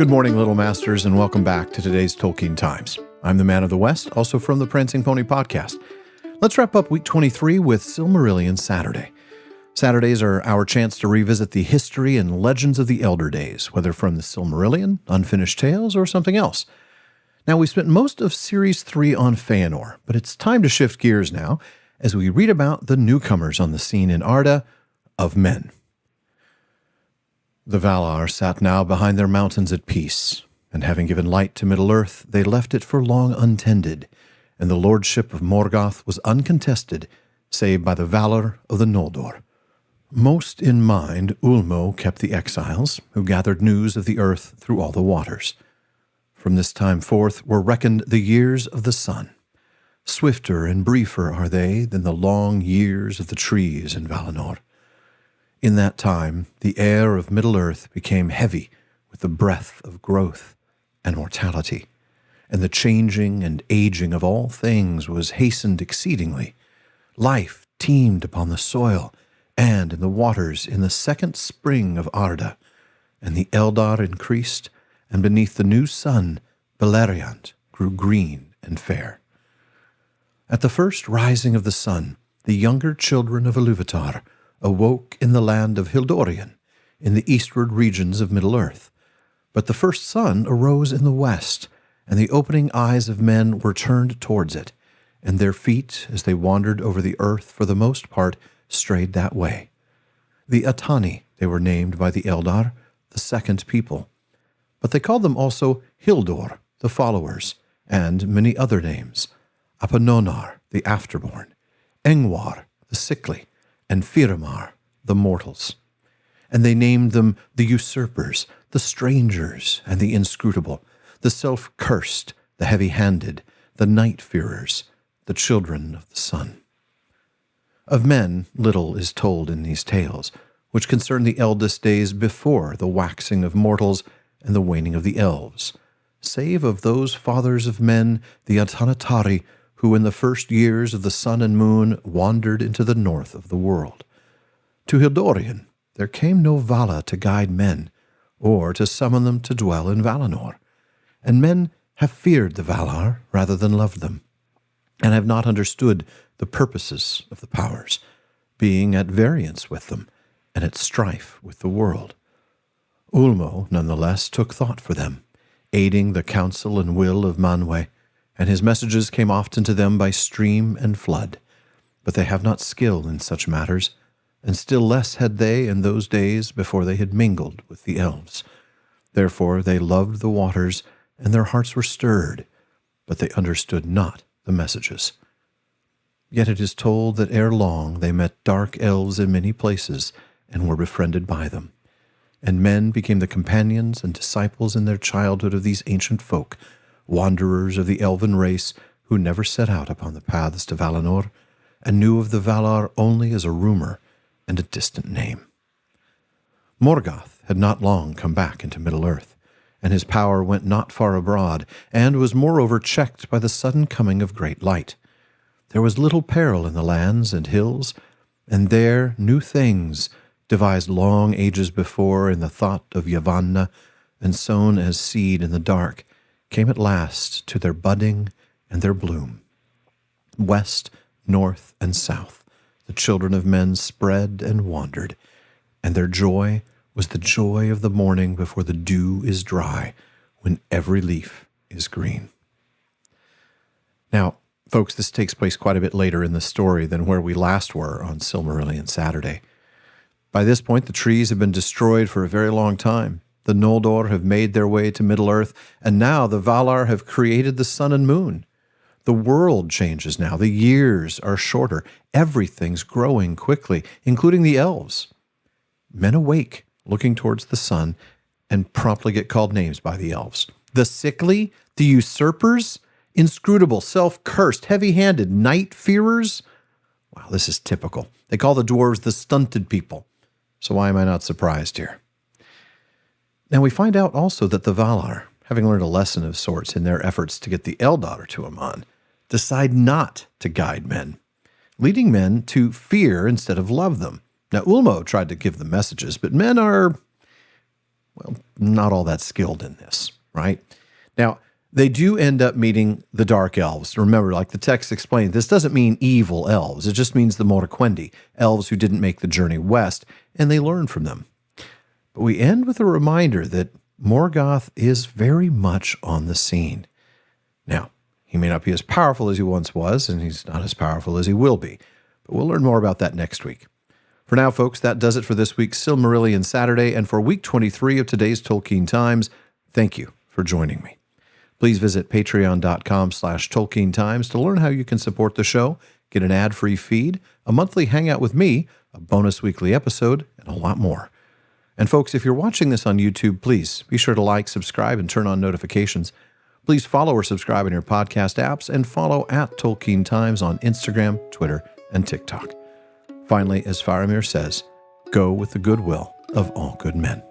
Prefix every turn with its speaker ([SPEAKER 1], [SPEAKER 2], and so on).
[SPEAKER 1] Good morning, Little Masters, and welcome back to today's Tolkien Times. I'm the Man of the West, also from the Prancing Pony podcast. Let's wrap up week 23 with Silmarillion Saturday. Saturdays are our chance to revisit the history and legends of the Elder Days, whether from the Silmarillion, Unfinished Tales, or something else. Now, we spent most of Series 3 on Feanor, but it's time to shift gears now as we read about the newcomers on the scene in Arda of men. The Valar sat now behind their mountains at peace, and having given light to Middle-earth, they left it for long untended, and the lordship of Morgoth was uncontested, save by the valor of the Noldor. Most in mind, Ulmo kept the exiles, who gathered news of the earth through all the waters. From this time forth were reckoned the years of the sun. Swifter and briefer are they than the long years of the trees in Valinor. In that time, the air of Middle-earth became heavy with the breath of growth and mortality, and the changing and aging of all things was hastened exceedingly. Life teemed upon the soil and in the waters in the second spring of Arda, and the Eldar increased, and beneath the new sun, Beleriand grew green and fair. At the first rising of the sun, the younger children of Iluvatar awoke in the land of Hildorian, in the eastward regions of Middle-earth. But the first sun arose in the west, and the opening eyes of men were turned towards it, and their feet, as they wandered over the earth, for the most part, strayed that way. The Atani they were named by the Eldar, the second people. But they called them also Hildor, the followers, and many other names, Apanonar, the afterborn, Engwar, the sickly, and Firamar, the mortals. And they named them the usurpers, the strangers, and the inscrutable, the self-cursed, the heavy-handed, the night-fearers, the children of the sun. Of men little is told in these tales, which concern the eldest days before the waxing of mortals and the waning of the elves, save of those fathers of men, the Atanatari, who in the first years of the sun and moon wandered into the north of the world. To Hildorian there came no Vala to guide men, or to summon them to dwell in Valinor, and men have feared the Valar rather than loved them, and have not understood the purposes of the powers, being at variance with them, and at strife with the world. Ulmo, nonetheless, took thought for them, aiding the counsel and will of Manwë, and his messages came often to them by stream and flood. But they have not skill in such matters, and still less had they in those days before they had mingled with the elves. Therefore they loved the waters, and their hearts were stirred, but they understood not the messages. Yet it is told that ere long they met dark elves in many places, and were befriended by them. And men became the companions and disciples in their childhood of these ancient folk, wanderers of the elven race who never set out upon the paths to Valinor, and knew of the Valar only as a rumor and a distant name. Morgoth had not long come back into Middle-earth, and his power went not far abroad, and was moreover checked by the sudden coming of great light. There was little peril in the lands and hills, and there new things, devised long ages before in the thought of Yavanna, and sown as seed in the dark, came at last to their budding and their bloom. West, north, and south, the children of men spread and wandered, and their joy was the joy of the morning before the dew is dry, when every leaf is green. Now, folks, this takes place quite a bit later in the story than where we last were on Silmarillion Saturday. By this point, the trees have been destroyed for a very long time. The Noldor have made their way to Middle-earth, and now the Valar have created the sun and moon. The world changes now. The years are shorter. Everything's growing quickly, including the elves. Men awake, looking towards the sun, and promptly get called names by the elves. The sickly, the usurpers, inscrutable, self-cursed, heavy-handed, night-fearers. Wow, this is typical. They call the dwarves the stunted people. So why am I not surprised here? Now we find out also that the Valar, having learned a lesson of sorts in their efforts to get the Eldar to Aman, decide not to guide men, leading men to fear instead of love them. Now Ulmo tried to give them messages, but men are well, not all that skilled in this, right? Now, they do end up meeting the Dark Elves. Remember, like the text explains, this doesn't mean evil elves. It just means the Morgoth, elves who didn't make the journey west, and they learn from them. But we end with a reminder that Morgoth is very much on the scene. Now, he may not be as powerful as he once was, and he's not as powerful as he will be. But we'll learn more about that next week. For now, folks, that does it for this week's Silmarillion Saturday, and for week 23 of today's Tolkien Times, thank you for joining me. Please visit patreon.com/Tolkien Times to learn how you can support the show, get an ad-free feed, a monthly hangout with me, a bonus weekly episode, and a lot more. And folks, if you're watching this on YouTube, please be sure to like, subscribe, and turn on notifications. Please follow or subscribe in your podcast apps and follow @Tolkien Times on Instagram, Twitter, and TikTok. Finally, as Faramir says, go with the goodwill of all good men.